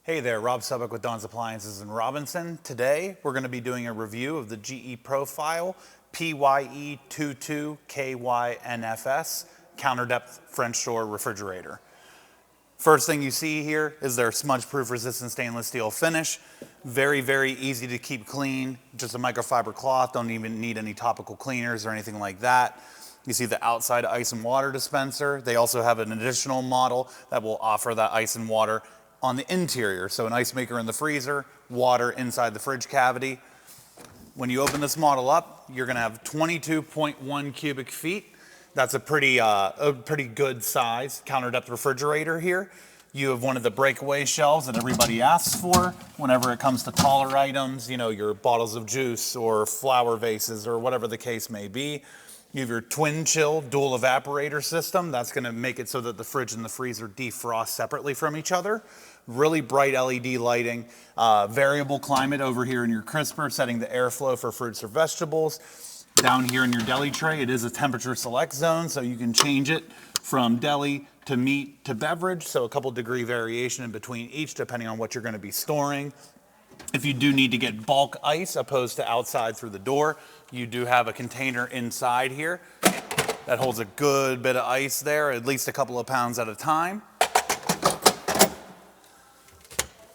Hey there, Rob Subbock with Don's Appliances in Robinson. Today, we're going to be doing a review of the GE Profile PYE22KYNFS counter depth French door refrigerator. First thing you see here is their smudge-proof resistant stainless steel finish. Very, very easy to keep clean. Just a microfiber cloth, don't even need any topical cleaners or anything like that. You see the outside ice and water dispenser. They also have an additional model that will offer that ice and water on the interior. So an ice maker in the freezer, water inside the fridge cavity. When you open this model up, you're gonna have 22.1 cubic feet. That's a pretty good size counter depth refrigerator here. You have one of the breakaway shelves that everybody asks for whenever it comes to taller items, you know, your bottles of juice or flower vases or whatever the case may be. You have your twin chill dual evaporator system. That's gonna make it so that the fridge and the freezer defrost separately from each other. Really bright LED lighting, variable climate over here in your crisper, setting the airflow for fruits or vegetables. Down here in your deli tray, it is a temperature select zone, so you can change it from deli to meat to beverage, so a couple degree variation in between each depending on what you're gonna be storing. If you do need to get bulk ice opposed to outside through the door, you do have a container inside here that holds a good bit of ice there, at least a couple of pounds at a time.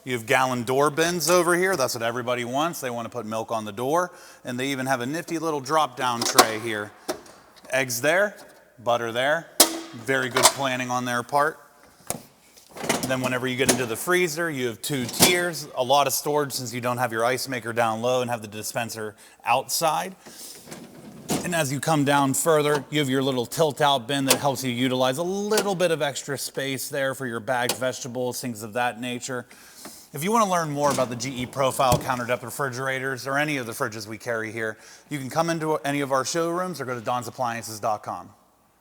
You have gallon door bins over here. That's what everybody wants. They want to put milk on the door. And they even have a nifty little drop down tray here. Eggs there, butter there. Very good planning on their part. Then whenever you get into the freezer, you have two tiers, a lot of storage since you don't have your ice maker down low and have the dispenser outside. And as you come down further, you have your little tilt out bin that helps you utilize a little bit of extra space there for your bagged vegetables, things of that nature. If you want to learn more about the GE Profile counter depth refrigerators or any of the fridges we carry here, you can come into any of our showrooms or go to donsappliances.com.